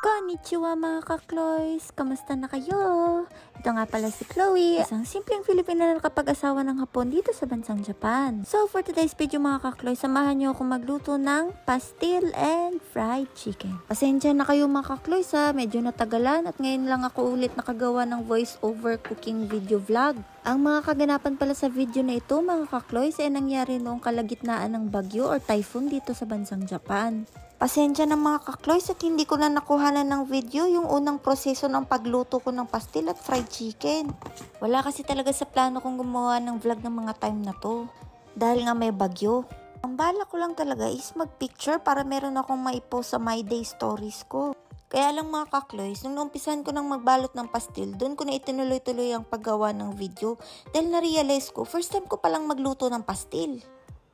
Konnichiwa mga ka-Chloes! Kamusta na kayo? Ito nga pala si Chloe, isang simpleng Filipina na nakapag-asawa ng Hapon dito sa bansang Japan. So for today's video mga ka-Chloes, samahan niyo ako magluto ng pastil and fried chicken. Pasensya na kayo mga ka-Chloes ha, medyo natagalan at ngayon lang ako ulit nakagawa ng voice over cooking video vlog. Ang mga kaganapan pala sa video na ito mga ka-Chloes ay nangyari noong kalagitnaan ng bagyo or typhoon dito sa bansang Japan. Pasensya na mga ka-Chloes at hindi ko na nakuhanan ng video yung unang proseso ng pagluto ko ng pastil at fried chicken. Wala kasi talaga sa plano kong gumawa ng vlog ng mga time na to. Dahil nga may bagyo. Ang bala ko lang talaga is mag-picture para meron akong maipost sa my day stories ko. Kaya lang mga ka-Chloes, nung naumpisahan ko ng magbalot ng pastil, doon ko na itinuloy-tuloy ang paggawa ng video. Dahil na-realize ko, first time ko palang magluto ng pastil.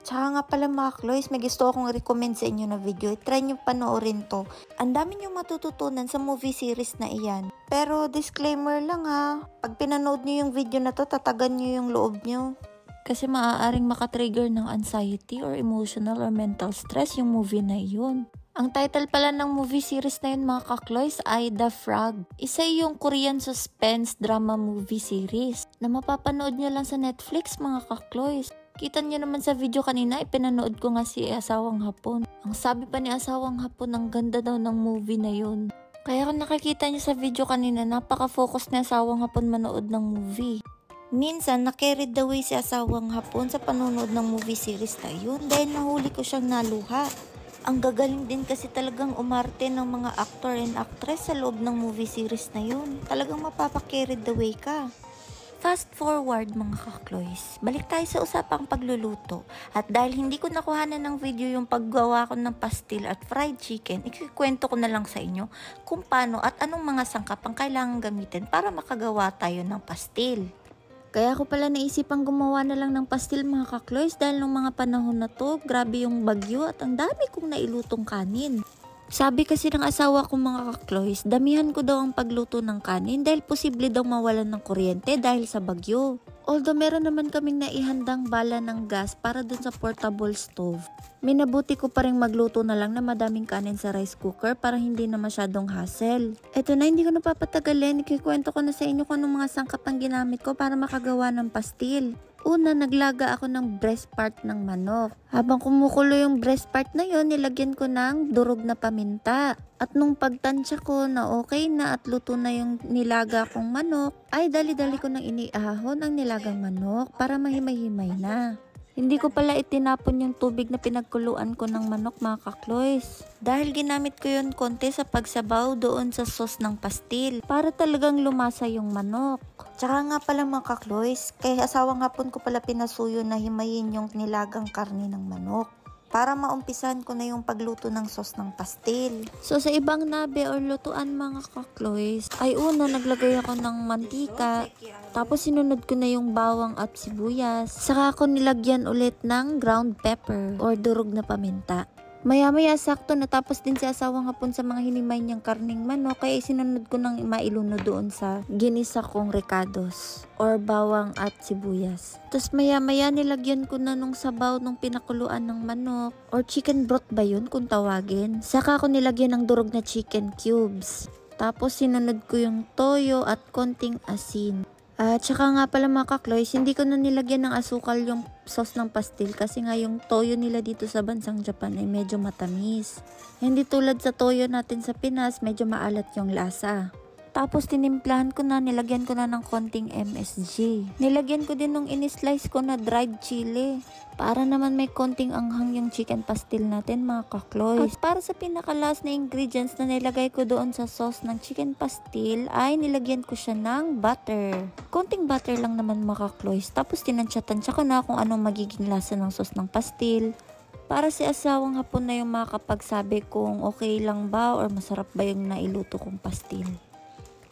Tsaka nga pala mga Chloes, may gusto akong recommend sa inyo na video. I-try nyo panoorin to. Ang dami nyo matututunan sa movie series na iyan. Pero disclaimer lang ha, pag pinanood nyo yung video na to, tatagan nyo yung loob nyo. Kasi maaaring makatrigger ng anxiety or emotional or mental stress yung movie na yun. Ang title pala ng movie series na yun mga ka-Chloes ay The Frog. Isa yung Korean suspense drama movie series na mapapanood nyo lang sa Netflix mga ka-Chloes. Kita niyo naman sa video kanina, ipinanood ko nga si Asawang Hapon. Ang sabi pa ni Asawang Hapon, ang ganda daw ng movie na yun. Kaya kung nakikita niyo sa video kanina, napaka-focus ni Asawang Hapon manood ng movie. Minsan, na-carried away si Asawang Hapon sa panonood ng movie series na yun dahil nahuli ko siyang naluha. Ang gagaling din kasi talagang umarte ng mga actor and actress sa loob ng movie series na yun. Talagang mapapa-carried away ka. Fast forward mga ka-Chloes, balik tayo sa usapang pagluluto. At dahil hindi ko nakuhanan ng video yung paggawa ko ng pastil at fried chicken, ikikwento ko na lang sa inyo kung paano at anong mga sangkap ang kailangan gamitin para makagawa tayo ng pastil. Kaya ko pala naisipang gumawa na lang ng pastil mga ka-Chloes dahil nung mga panahon na to, grabe yung bagyo at ang dami kong nailutong kanin. Sabi kasi ng asawa ko mga ka-Chloes, damihan ko daw ang pagluto ng kanin dahil posible daw mawalan ng kuryente dahil sa bagyo. Although meron naman kaming naihandang bala ng gas para dun sa portable stove. Minabuti ko pa rin magluto na lang na madaming kanin sa rice cooker para hindi na masyadong hassle. Eto na, hindi ko napapatagalin, ikikwento ko na sa inyo kung anong mga sangkap ang ginamit ko para makagawa ng pastil. Una, naglaga ako ng breast part ng manok. Habang kumukulo yung breast part na yon, nilagyan ko ng durog na paminta. At nung pagtansya ko na okay na at luto na yung nilaga kong manok, ay dali-dali ko nang iniahon ang nilagang manok para mahimay-himay na. Hindi ko pala itinapon yung tubig na pinagkuluan ko ng manok mga ka-Chloes. Dahil ginamit ko yun konti sa pagsabaw doon sa sauce ng pastil para talagang lumasa yung manok. Tsaka nga pala mga ka-Chloes, kaya Asawang Hapon ko pala pinasuyo na himayin yung nilagang karne ng manok para maumpisan ko na yung pagluto ng sauce ng pastil. So sa ibang nabe or lutuan mga ka-Chloes, ay una naglagay ako ng mantika, tapos sinunod ko na yung bawang at sibuyas, saka ako nilagyan ulit ng ground pepper or durog na paminta. Maya-maya sakto natapos din si Asawang Hapon sa mga hinimay niyang karning manok kaya isinunod ko ng mailuno doon sa ginisa kong recados or bawang at sibuyas. Tapos maya-maya nilagyan ko na nung sabaw nung pinakuluan ng manok or chicken broth ba yun kung tawagin. Saka ako nilagyan ng durog na chicken cubes. Tapos sinunod ko yung toyo at konting asin. At saka nga pala mga ka-Chloes, hindi ko na nilagyan ng asukal yung sauce ng pastil kasi nga yung toyo nila dito sa bansang Japan ay medyo matamis. Hindi tulad sa toyo natin sa Pinas, medyo maalat yung lasa. Tapos tinimplahan ko na, nilagyan ko na ng konting MSG. Nilagyan ko din nung in-slice ko na dried chili. Para naman may konting anghang yung chicken pastil natin mga ka-Chloes. At para sa pinakalas na ingredients na nilagay ko doon sa sauce ng chicken pastil ay nilagyan ko siya ng butter. Konting butter lang naman mga ka-Chloes. Tapos tinansya-tansya ko na kung anong magiging lasa ng sauce ng pastil. Para si Asawang Hapon na yung makakapagsabi kung okay lang ba or masarap ba yung nailuto kong pastil.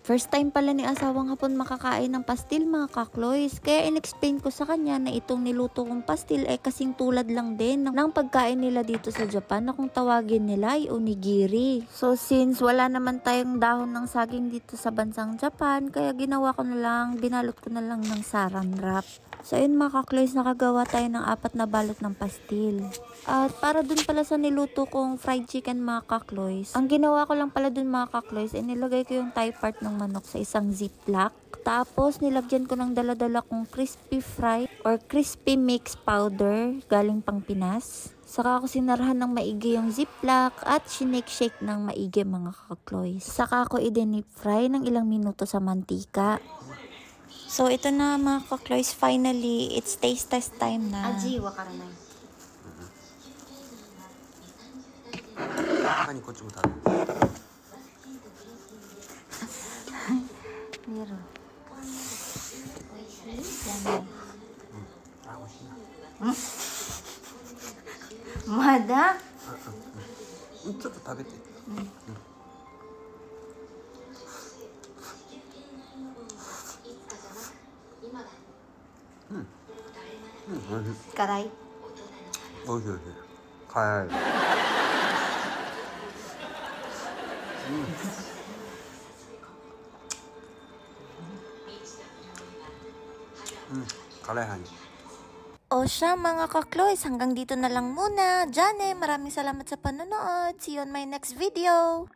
First time pala ni Asawang Hapon makakain ng pastil mga ka-Chloes. Kaya in-explain ko sa kanya na itong niluto kong pastil ay kasing tulad lang din ng pagkain nila dito sa Japan na kung tawagin nila ay onigiri. So since wala naman tayong dahon ng saging dito sa bansang Japan, kaya ginawa ko na lang, binalot ko na lang ng saran wrap. So ayun mga ka-Cloys, nakagawa tayo ng 4 na balot ng pastil. At para dun pala sa niluto kong fried chicken mga ka-Cloys, ang ginawa ko lang pala dun mga ka-Cloys, ay nilagay ko yung thigh part ng manok sa isang ziplock. Tapos nilagyan ko ng dala-dala kong crispy fry or crispy mix powder galing pang Pinas. Saka ako sinarahan ng maigi yung ziplock at shinake-shake ng maigi mga ka-Cloys. Saka ako i-deep fry ng ilang minuto sa mantika. So, ito na mga ka-Cloys, finally, it's taste test time na. Aji, wakaranai. 何こっちも食べる Meron. Oishi? Yan. あ、美味しいな Mada? ちょっと食べておいしい Karay? おいしいおいしい辛い辛いはに O siya mga ka-Cloys, hanggang dito na lang muna. Jane, maraming salamat sa panonood. See you on my next video.